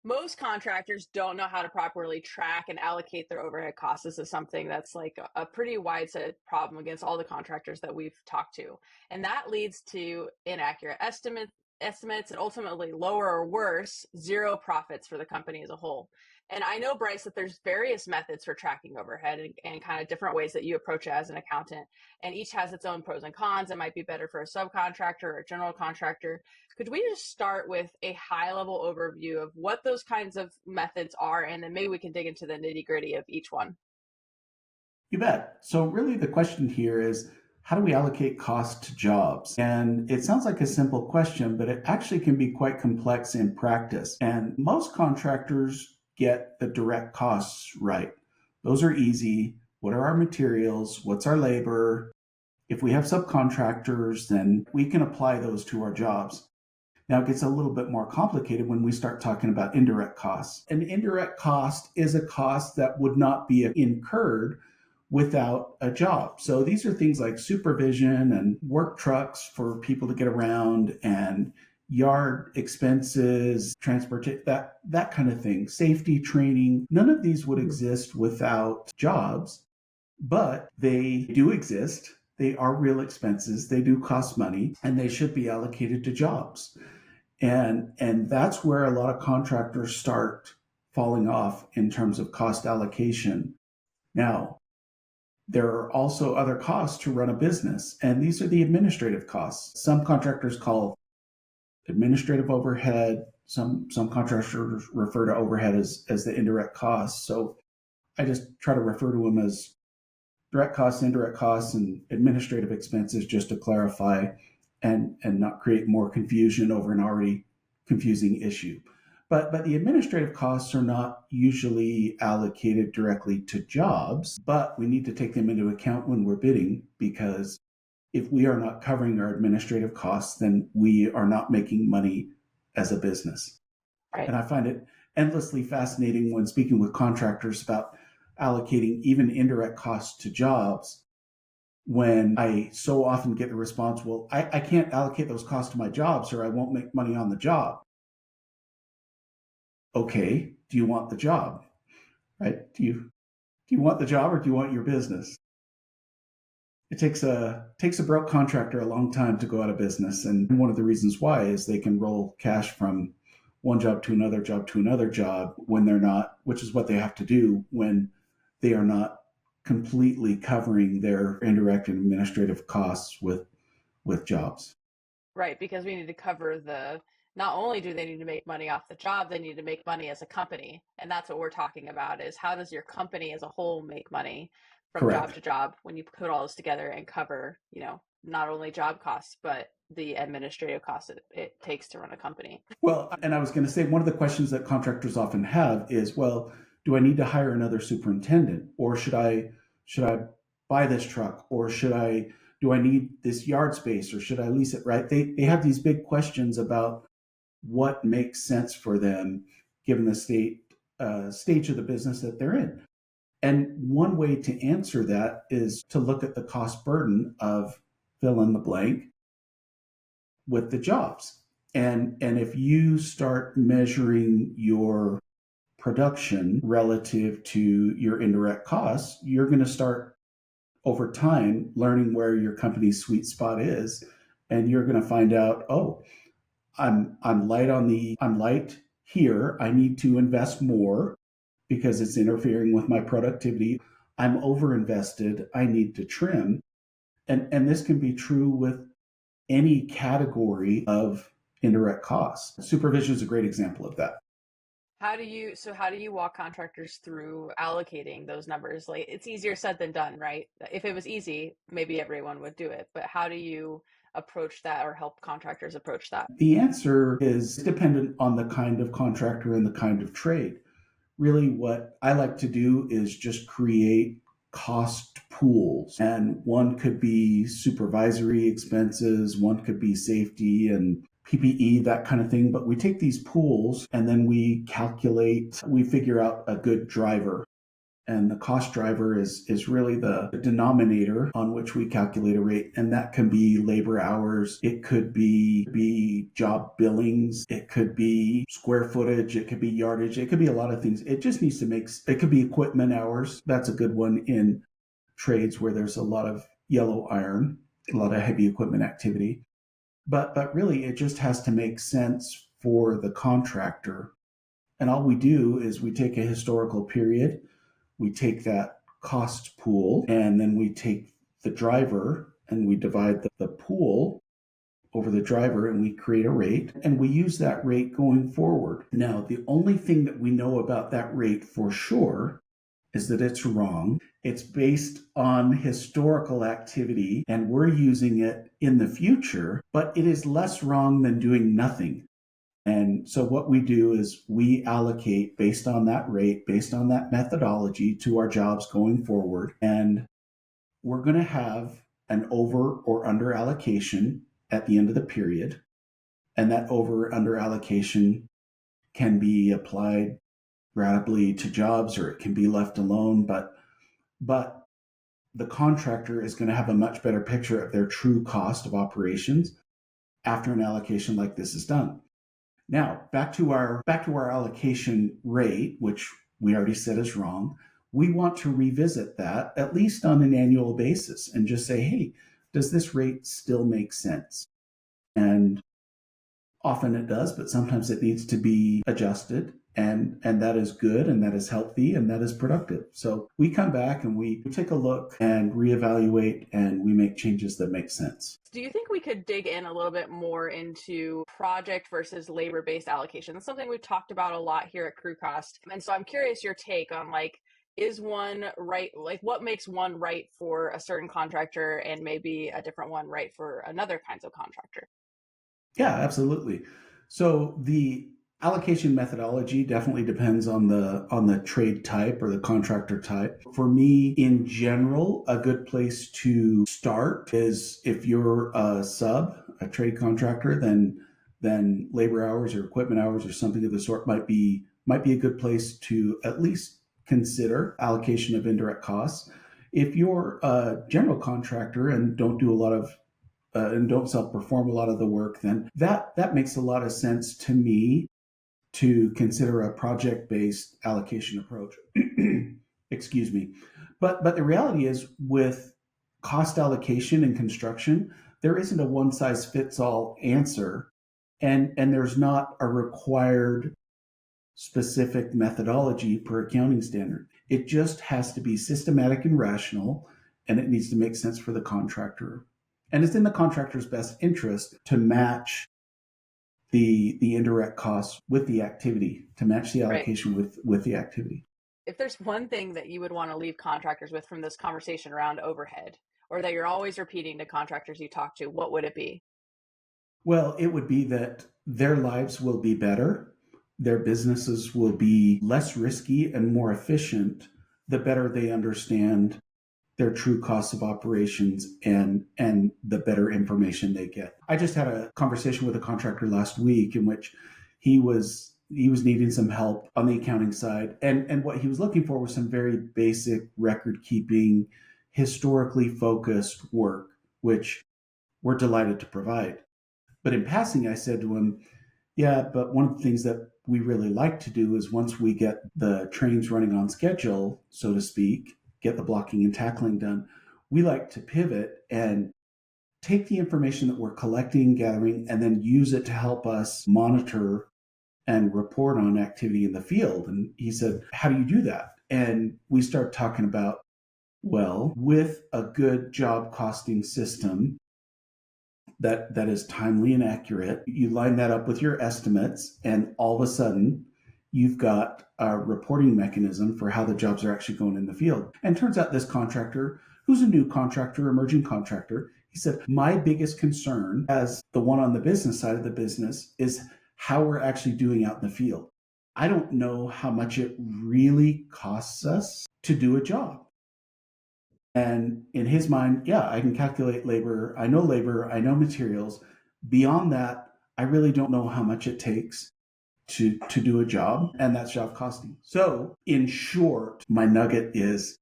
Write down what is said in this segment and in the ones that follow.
most contractors don't know how to properly track and allocate their overhead costs. This is something that's like a pretty widespread problem against all the contractors that we've talked to. And that leads to inaccurate estimates and ultimately lower or worse, zero profits for the company as a whole. And I know, Bryce, that there's various methods for tracking overhead and kind of different ways that you approach it as an accountant. And each has its own pros and cons. It might be better for a subcontractor or a general contractor. Could we just start with a high level overview of what those kinds of methods are, and then maybe we can dig into the nitty gritty of each one? You bet. So really the question here is, how do we allocate cost to jobs? And it sounds like a simple question, but it actually can be quite complex in practice. And most contractors get the direct costs right. Those are easy. What are our materials? What's our labor? If we have subcontractors, then we can apply those to our jobs. Now it gets a little bit more complicated when we start talking about indirect costs. An indirect cost is a cost that would not be incurred without a job. So these are things like supervision and work trucks for people to get around and yard expenses, transportation, that kind of thing, safety training. None of these would exist without jobs, but they do exist. They are real expenses. They do cost money, and they should be allocated to jobs. And that's where a lot of contractors start falling off in terms of cost allocation. Now, there are also other costs to run a business, and these are the administrative costs. Some contractors call administrative overhead. Some contractors refer to overhead as the indirect costs. So I just try to refer to them as direct costs, indirect costs, and administrative expenses, just to clarify and not create more confusion over an already confusing issue. But the administrative costs are not usually allocated directly to jobs, but we need to take them into account when we're bidding, because if we are not covering our administrative costs, then we are not making money as a business. Right. And I find it endlessly fascinating when speaking with contractors about allocating even indirect costs to jobs, when I so often get the response, well, I can't allocate those costs to my jobs or I won't make money on the job. Okay, do you want the job? Right? Do you want the job, or do you want your business? It takes a broke contractor a long time to go out of business, and one of the reasons why is they can roll cash from one job to another job to another job when they're not, which is what they have to do when they are not completely covering their indirect and administrative costs with jobs. Right, because we need to cover not only do they need to make money off the job, they need to make money as a company. And that's what we're talking about, is how does your company as a whole make money from job Correct. to job when you put all this together and cover, not only job costs, but the administrative costs it takes to run a company. Well, and I was going to say, one of the questions that contractors often have is, well, do I need to hire another superintendent, or should I buy this truck, or do I need this yard space, or should I lease it? Right? They have these big questions about what makes sense for them given the stage of the business that they're in. And one way to answer that is to look at the cost burden of fill in the blank with the jobs. And if you start measuring your production relative to your indirect costs, you're going to start over time learning where your company's sweet spot is. And you're going to find out, oh, I'm light here. I need to invest more because it's interfering with my productivity. I'm overinvested. I need to trim. And this can be true with any category of indirect costs. Supervision is a great example of that. How do you walk contractors through allocating those numbers? Like, it's easier said than done, right? If it was easy, maybe everyone would do it. But how do you approach that or help contractors approach that? The answer is dependent on the kind of contractor and the kind of trade. Really, what I like to do is just create cost pools. And one could be supervisory expenses, one could be safety and PPE, that kind of thing. But we take these pools and then we figure out a good driver. And the cost driver is really the denominator on which we calculate a rate. And that can be labor hours. It could be job billings. It could be square footage. It could be yardage. It could be a lot of things. It just needs to it could be equipment hours. That's a good one in trades where there's a lot of yellow iron, a lot of heavy equipment activity. But really, it just has to make sense for the contractor. And all we do is we take a historical period, we take that cost pool, and then we take the driver and we divide the pool over the driver and we create a rate, and we use that rate going forward. Now, the only thing that we know about that rate for sure is that it's wrong. It's based on historical activity and we're using it in the future, but it is less wrong than doing nothing. And so what we do is we allocate based on that rate, based on that methodology to our jobs going forward. And we're going to have an over or under allocation at the end of the period. And that over or under allocation can be applied ratably to jobs or it can be left alone. But the contractor is going to have a much better picture of their true cost of operations after an allocation like this is done. Now, back to our allocation rate, which we already said is wrong. We want to revisit that at least on an annual basis and just say, hey, does this rate still make sense? And often it does, but sometimes it needs to be adjusted. And that is good, and that is healthy, and that is productive. So we come back and we take a look and reevaluate, and we make changes that make sense. Do you think we could dig in a little bit more into project versus labor-based allocation? That's something we've talked about a lot here at Crew Cost. And so I'm curious your take on is one right, what makes one right for a certain contractor and maybe a different one right for another kinds of contractor? Yeah, absolutely. So the allocation methodology definitely depends on the trade type or the contractor type. For me, in general, a good place to start is if you're a trade contractor, then labor hours or equipment hours or something of the sort might be a good place to at least consider allocation of indirect costs. If you're a general contractor and don't do a lot of and don't self-perform a lot of the work, then that makes a lot of sense to me to consider a project-based allocation approach. Excuse me. But the reality is with cost allocation in construction, there isn't a one-size-fits-all answer, and there's not a required specific methodology per accounting standard. It just has to be systematic and rational, and it needs to make sense for the contractor. And it's in the contractor's best interest to match the indirect costs with the activity, to match the allocation with the activity. If there's one thing that you would want to leave contractors with from this conversation around overhead, or that you're always repeating to contractors you talk to, what would it be? Well, it would be that their lives will be better, their businesses will be less risky and more efficient, the better they understand their true costs of operations and the better information they get. I just had a conversation with a contractor last week in which he was needing some help on the accounting side, and what he was looking for was some very basic record keeping, historically focused work, which we're delighted to provide. But in passing, I said to him, yeah, but one of the things that we really like to do is once we get the trains running on schedule, so to speak, get the blocking and tackling done, we like to pivot and take the information that we're collecting, gathering, and then use it to help us monitor and report on activity in the field. And he said, how do you do that? And we start talking about, well, with a good job costing system that is timely and accurate, you line that up with your estimates, and all of a sudden you've got a reporting mechanism for how the jobs are actually going in the field. And turns out this contractor, who's a new contractor, emerging contractor, he said, my biggest concern as the one on the business side of the business is how we're actually doing out in the field. I don't know how much it really costs us to do a job. And in his mind, yeah, I can calculate labor, I know materials. Beyond that, I really don't know how much it takes to do a job, and that's job costing. So in short, my nugget is,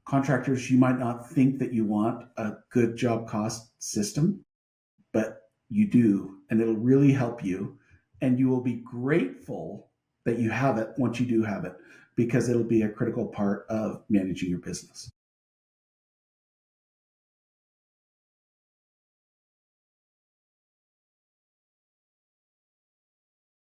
contractors, you might not think that you want a good job cost system, but you do, and it'll really help you. And you will be grateful that you have it once you do have it, because it'll be a critical part of managing your business.